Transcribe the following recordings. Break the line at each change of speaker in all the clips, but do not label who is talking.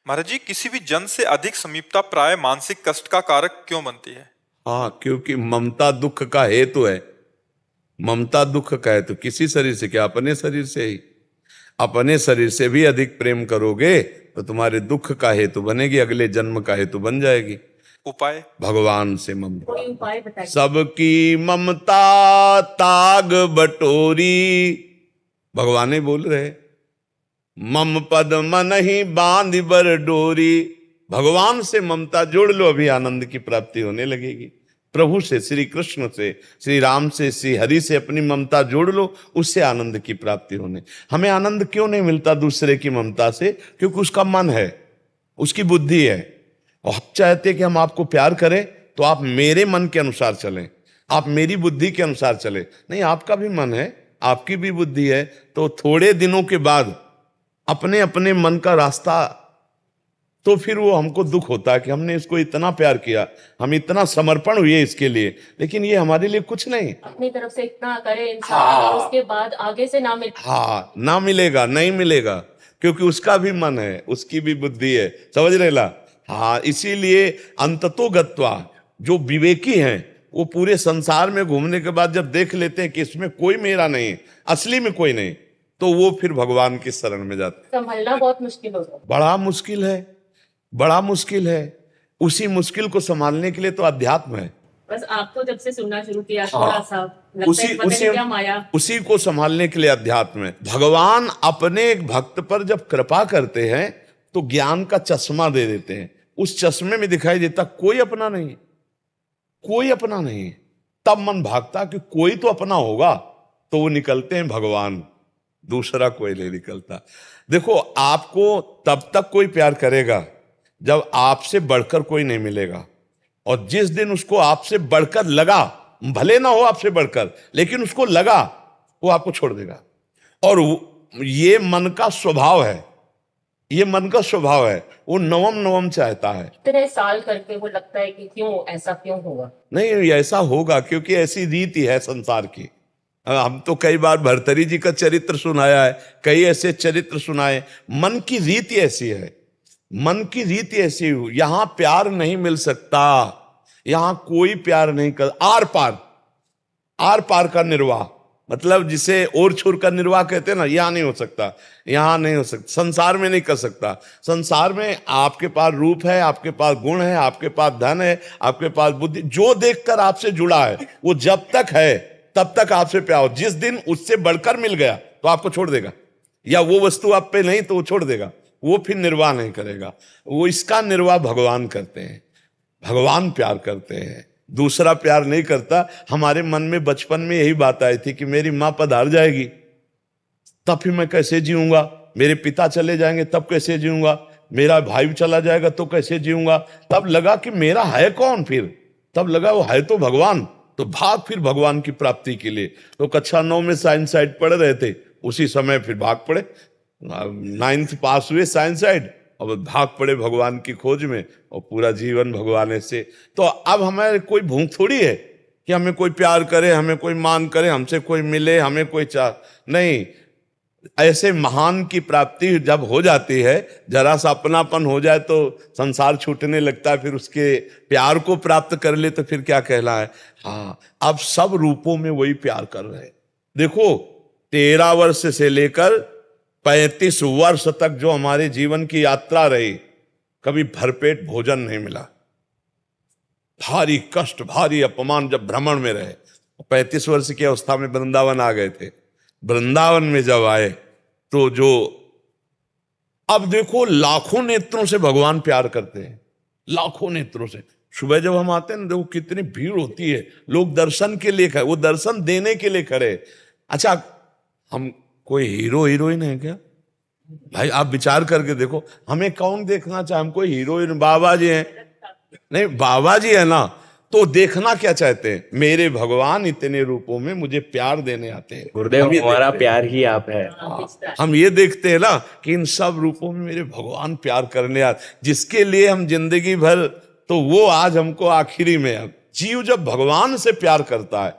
महाराज जी, किसी भी जन से अधिक समीपता प्राय मानसिक कष्ट का कारक क्यों बनती है?
हाँ, क्योंकि ममता दुख का हेतु है। ममता दुख का हेतु किसी शरीर से क्या, अपने शरीर से ही। अपने शरीर से भी अधिक प्रेम करोगे तो तुम्हारे दुख का हेतु बनेगी, अगले जन्म का हेतु बन जाएगी।
उपाय?
भगवान से ममता।
कोई उपाय बताइए।
सबकी ममता ताग बटोरी, भगवान ही बोल रहे। मम पद मन ही बांध बर डोरी। भगवान से ममता जोड़ लो, अभी आनंद की प्राप्ति होने लगेगी। प्रभु से, श्री कृष्ण से, श्री राम से, श्री हरि से अपनी ममता जोड़ लो, उससे आनंद की प्राप्ति होने। हमें आनंद क्यों नहीं मिलता दूसरे की ममता से? क्योंकि उसका मन है, उसकी बुद्धि है। और हम चाहते कि हम आपको प्यार करें तो आप मेरे मन के अनुसार चलें, आप मेरी बुद्धि के अनुसार चलें। नहीं, आपका भी मन है, आपकी भी बुद्धि है, तो थोड़े दिनों के बाद अपने अपने मन का रास्ता, तो फिर वो हमको दुख होता है कि हमने इसको इतना प्यार किया, हम इतना समर्पण हुए इसके लिए, लेकिन ये हमारे लिए कुछ नहीं।
अपनी तरफ से इतना करे इंसान और उसके बाद आगे से ना मिले।
हाँ, ना मिलेगा, नहीं मिलेगा, क्योंकि उसका भी मन है, उसकी भी बुद्धि है। समझ रहे ला? हाँ, इसीलिए अंततो गत्वा जो विवेकी हैं वो पूरे संसार में घूमने के बाद जब देख लेते हैं कि इसमें कोई मेरा नहीं, असली में कोई नहीं, तो वो फिर भगवान की शरण में जाते हैं।
संभलना बहुत मुश्किल होगा।
बड़ा मुश्किल है, बड़ा मुश्किल है। उसी मुश्किल को संभालने के लिए तो अध्यात्म है।
बस आपको जब से सुनना शुरू किया थोड़ा सा लगता है
उसी
पता नहीं
उसी
क्या माया।
उसी को संभालने के लिए अध्यात्म है। भगवान अपने एक भक्त पर जब कृपा करते हैं तो ज्ञान का चश्मा दे देते हैं। उस चश्मे में दिखाई देता कोई अपना नहीं, कोई अपना नहीं। तब मन भागता कि कोई तो अपना होगा, तो वो निकलते हैं भगवान, दूसरा कोई नहीं निकलता। देखो, आपको तब तक कोई प्यार करेगा जब आपसे बढ़कर कोई नहीं मिलेगा, और जिस दिन उसको आपसे बढ़कर लगा, भले ना हो आपसे बढ़कर, लेकिन उसको लगा, वो आपको छोड़ देगा। और ये मन का स्वभाव है, ये मन का स्वभाव है, वो नवम नवम चाहता है।
इतने साल करके वो लगता है कि क्यों ऐसा क्यों होगा।
नहीं, ऐसा होगा क्योंकि ऐसी रीति है संसार की। हम तो कई बार भर्तरी जी का चरित्र सुनाया है, कई ऐसे चरित्र सुनाए। मन की रीति ऐसी है, मन की रीति ऐसी। यहां प्यार नहीं मिल सकता, यहां कोई प्यार नहीं कर। आर पार, आर पार का निर्वाह, मतलब जिसे और छोर का निर्वाह कहते हैं ना, यहां नहीं हो सकता, यहां नहीं हो सकता, संसार में नहीं कर सकता। संसार में आपके पास रूप है, आपके पास गुण है, आपके पास धन है, आपके पास बुद्धि, जो देखकर आपसे जुड़ा है वो जब तक है तब तक आपसे प्यार हो। जिस दिन उससे बढ़कर मिल गया तो आपको छोड़ देगा, या वो वस्तु आप पे नहीं तो वो छोड़ देगा, वो फिर निर्वाह नहीं करेगा। वो इसका निर्वाह भगवान करते हैं, भगवान प्यार करते हैं, दूसरा प्यार नहीं करता। हमारे मन में बचपन में यही बात आई थी कि मेरी माँ पधार जाएगी तब फिर मैं कैसे जीऊंगा, मेरे पिता चले जाएंगे तब कैसे जीऊंगा, मेरा भाई चला जाएगा तो कैसे जीऊंगा। तब लगा कि मेरा है कौन, फिर तब लगा वो है तो भगवान, तो भाग फिर भगवान की प्राप्ति के लिए। तो कक्षा 9 में साइंस साइड पढ़ रहे थे, उसी समय फिर भाग पड़े, 9th पास हुए साइंस साइड, और भाग पड़े भगवान की खोज में, और पूरा जीवन भगवान से। तो अब हमारे कोई भूख थोड़ी है कि हमें कोई प्यार करे, हमें कोई मान करे, हमसे कोई मिले, हमें कोई चाह नहीं। ऐसे महान की प्राप्ति जब हो जाती है, जरा सा अपनापन हो जाए तो संसार छूटने लगता है। फिर उसके प्यार को प्राप्त कर ले तो फिर क्या कहना है। हाँ, अब सब रूपों में वही प्यार कर रहे हैं। देखो, 13 वर्ष से लेकर 35 वर्ष तक जो हमारे जीवन की यात्रा रही, कभी भरपेट भोजन नहीं मिला, भारी कष्ट, भारी अपमान। जब भ्रमण में रहे, 35 वर्ष की अवस्था में वृंदावन आ गए थे, वृंदावन में जब आए तो जो, अब देखो, लाखों नेत्रों से भगवान प्यार करते हैं, लाखों नेत्रों से। सुबह जब हम आते हैं ना, देखो कितनी भीड़ होती है, लोग दर्शन के लिए खड़े, वो दर्शन देने के लिए खड़े। अच्छा, हम कोई हीरो हीरोइन है क्या भाई? आप विचार करके देखो, हमें कौन देखना चाहे? हम कोई हीरोइन, बाबा जी हैं? नहीं, बाबा जी है ना, तो देखना क्या चाहते हैं? मेरे भगवान इतने रूपों में मुझे प्यार देने आते हैं।
गुरुदेव, हमारा प्यार ही आप है।
हम ये देखते हैं ना कि इन सब रूपों में मेरे भगवान प्यार करने आते, जिसके लिए हम जिंदगी भर, तो वो आज हमको आखिरी में। अब जीव जब भगवान से प्यार करता है,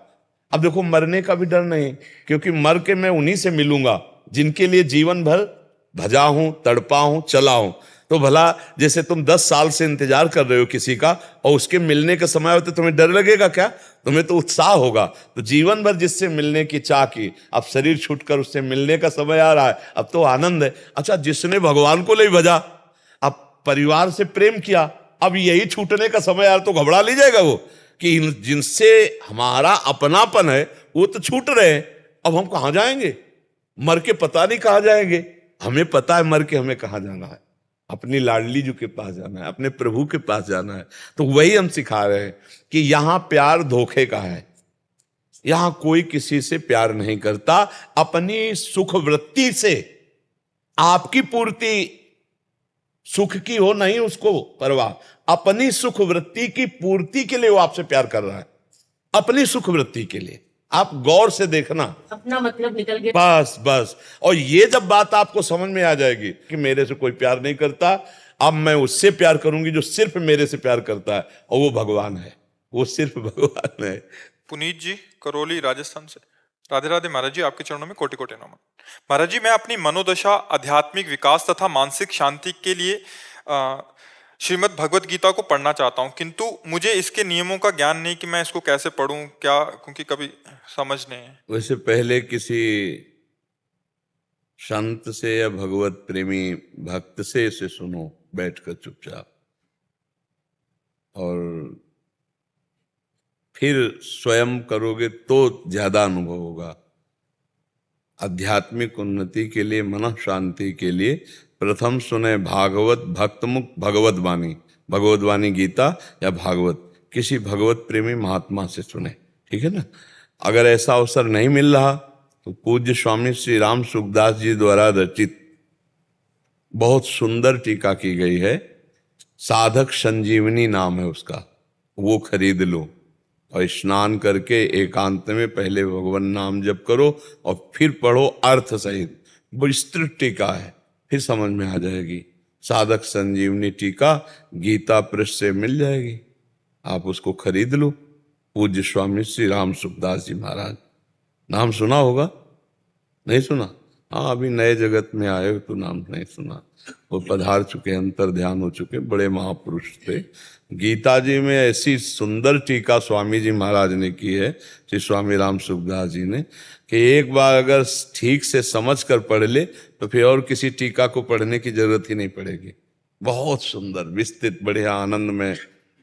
अब देखो, मरने का भी डर नहीं, क्योंकि मर के मैं उन्हीं से मिलूंगा जिनके लिए जीवन भर भजा हूं, तड़पा हूं, चला हूं। तो भला जैसे तुम 10 साल से इंतजार कर रहे हो किसी का और उसके मिलने का समय हो तो तुम्हें डर लगेगा क्या? तुम्हें तो उत्साह होगा। तो जीवन भर जिससे मिलने की चाह की, अब शरीर छूटकर उससे मिलने का समय आ रहा है, अब तो आनंद है। अच्छा, जिसने भगवान को नहीं भजा, अब परिवार से प्रेम किया, अब यही छूटने का समय यार, तो घबरा ले जाएगा वो कि जिनसे हमारा अपनापन है वो तो छूट रहे हैं, अब हम कहां जाएंगे? मर के पता नहीं कहां जाएंगे। हमें पता है मर के हमें कहां जाना है, अपनी लाडली जी के पास जाना है, अपने प्रभु के पास जाना है। तो वही हम सिखा रहे हैं कि यहां प्यार धोखे का है, यहां कोई किसी से प्यार नहीं करता। अपनी सुख वृत्ति से आपकी पूर्ति सुख की हो नहीं उसको परवाह, अपनी सुख वृत्ति की पूर्ति के लिए वो आपसे प्यार कर रहा है, अपनी सुख वृत्ति के लिए। आप गौर से देखना,
अपना मतलब निकल गया।
बस बस। और ये जब बात आपको समझ में आ जाएगी कि मेरे से कोई प्यार नहीं करता, अब मैं उससे प्यार करूंगी जो सिर्फ मेरे से प्यार करता है, और वो भगवान है, वो सिर्फ भगवान है।
पुनीत जी, करौली, राजस्थान से। राधे राधे महाराज जी, आपके चरणों में कोटि कोटि नमन। महाराज जी, मैं अपनी मनोदशा, आध्यात्मिक विकास तथा मानसिक शांति के लिए श्रीमद् भगवत गीता को पढ़ना चाहता हूँ, किंतु मुझे इसके नियमों का ज्ञान नहीं कि मैं इसको कैसे पढूं, क्या, क्योंकि कभी समझ नहीं है।
वैसे पहले किसी संत से या भगवत प्रेमी भक्त से इसे सुनो बैठकर चुपचाप, और फिर स्वयं करोगे तो ज्यादा अनुभव होगा। आध्यात्मिक उन्नति के लिए, मन शांति के लिए प्रथम सुने भागवत भक्तमुख भगवत वाणी, भगवत वाणी गीता या भागवत, किसी भगवत प्रेमी महात्मा से सुने, ठीक है ना। अगर ऐसा अवसर नहीं मिल रहा तो पूज्य स्वामी श्री राम सुखदास जी द्वारा रचित बहुत सुंदर टीका की गई है, साधक संजीवनी नाम है उसका, वो खरीद लो और स्नान करके एकांत में पहले भगवान नाम जप करो और फिर पढ़ो अर्थ सहित। विस्तृत टीका है, फिर समझ में आ जाएगी। साधक संजीवनी टीका गीता पृष्ठ से मिल जाएगी, आप उसको खरीद लो। पूज्य स्वामी श्री राम सुखदास जी महाराज, नाम सुना होगा? नहीं सुना? हाँ, अभी नए जगत में आए हो तो नाम नहीं सुना। वो पधार चुके, अंतर ध्यान हो चुके, बड़े महापुरुष थे। गीता जी में ऐसी सुंदर टीका स्वामी जी महाराज ने की है, श्री स्वामी राम सुखदास जी ने, कि एक बार अगर ठीक से समझ कर पढ़ ले तो फिर और किसी टीका को पढ़ने की जरूरत ही नहीं पड़ेगी। बहुत सुंदर, विस्तृत, बढ़िया, आनंद में,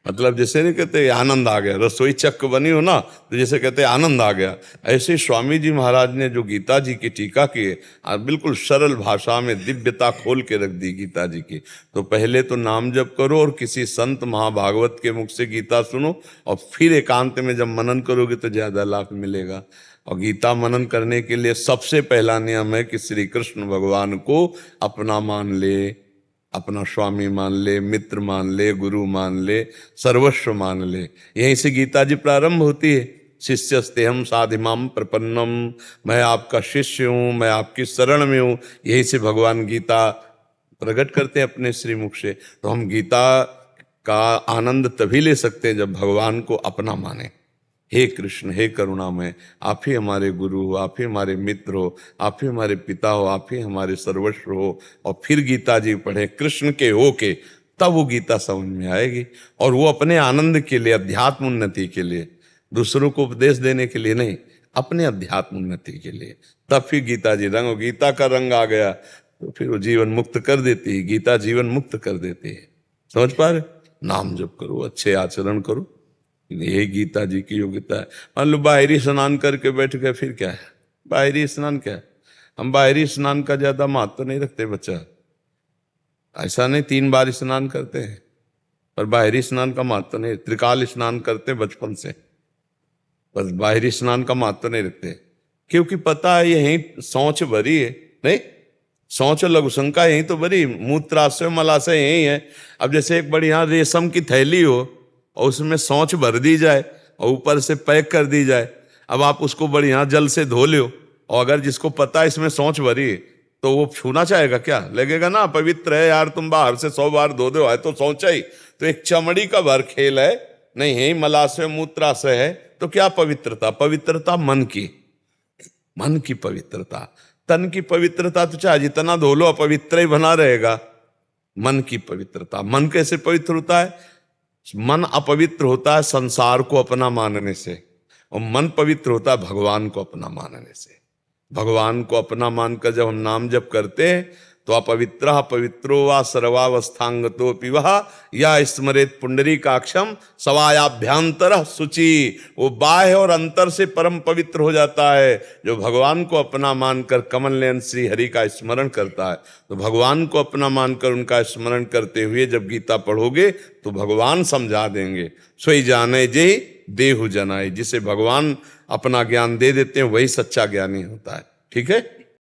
मतलब जैसे नहीं कहते आनंद आ गया, रसोई चक्क बनी हो ना तो जैसे कहते आनंद आ गया, ऐसे स्वामी जी महाराज ने जो गीता जी की टीका की है, बिल्कुल सरल भाषा में दिव्यता खोल के रख दी गीता जी की। तो पहले तो नाम जप करो और किसी संत महाभागवत के मुख से गीता सुनो, और फिर एकांत में जब मनन करोगे तो ज्यादा लाभ मिलेगा। और गीता मनन करने के लिए सबसे पहला नियम है कि श्री कृष्ण भगवान को अपना मान ले, अपना स्वामी मान ले, मित्र मान ले, गुरु मान ले, सर्वस्व मान ले। यहीं से गीता जी प्रारंभ होती है, शिष्यस्तेहम साधिमाम प्रपन्नम, मैं आपका शिष्य हूँ, मैं आपकी शरण में हूँ। यहीं से भगवान गीता प्रकट करते हैं अपने श्रीमुख से। तो हम गीता का आनंद तभी ले सकते हैं जब भगवान को अपना माने। हे कृष्ण, हे करुणामय, आप ही हमारे गुरु हो, आप ही हमारे मित्र हो, आप ही हमारे पिता हो, आप ही हमारे सर्वस्व हो। और फिर गीता जी पढ़े कृष्ण के हो के, तब वो गीता समझ में आएगी। और वो अपने आनंद के लिए, अध्यात्म उन्नति के लिए, दूसरों को उपदेश देने के लिए नहीं, अपने अध्यात्म उन्नति के लिए, तब फिर गीता जी रंग, गीता का रंग आ गया तो फिर वो जीवन मुक्त कर देती है। गीता जीवन मुक्त कर देती है। समझ पा रहे? नाम जप करो, अच्छे आचरण करो, यही गीता जी की योग्यता है। मान लो बाहरी स्नान करके बैठ गए, फिर क्या है? बाहरी स्नान क्या है? हम बाहरी स्नान का ज्यादा महत्व नहीं रखते बच्चा, ऐसा नहीं 3 बार स्नान करते हैं, पर बाहरी स्नान का महत्व नहीं। त्रिकाल स्नान करते बचपन से, बस बाहरी स्नान का महत्व नहीं रखते, क्योंकि पता है यही शौच भरी है। नहीं, शौच लघुशंका यही तो भरी, मूत्राशय मलाशय यही है। अब जैसे एक बढ़िया रेशम की थैली हो और उसमें शौच भर दी जाए और ऊपर से पैक कर दी जाए, अब आप उसको बढ़िया जल से धो लो, और अगर जिसको पता है इसमें शौच भरी है तो वो छूना चाहेगा क्या? लगेगा ना पवित्र है यार, तुम बाहर से 100 बार धो दो, है तो शौचा ही। तो एक चमड़ी का भर खेल है, नहीं है मलाशय मूत्राशय है, तो क्या पवित्रता? पवित्रता मन की, मन की पवित्रता। तन की पवित्रता तो चाहे जितना धो लो अपवित्र ही बना रहेगा। मन की पवित्रता। मन कैसे पवित्र होता है? मन अपवित्र होता है संसार को अपना मानने से, और मन पवित्र होता है भगवान को अपना मानने से। भगवान को अपना मानकर जब हम नाम जप करते हैं तो अपवित्र पवित्रो वा सर्वावस्थांगतो पिवह या स्मरेत पुंडरीकाक्षम सवायाभ्यांतर शुचि। वो बाह्य और अंतर से परम पवित्र हो जाता है जो भगवान को अपना मानकर कमल नयन श्री हरि का स्मरण करता है। तो भगवान को अपना मानकर उनका स्मरण करते हुए जब गीता पढ़ोगे तो भगवान समझा देंगे। सोई जाने जे देहु जनाए, जिसे भगवान अपना ज्ञान दे देते हैं वही सच्चा ज्ञानी होता है। ठीक है।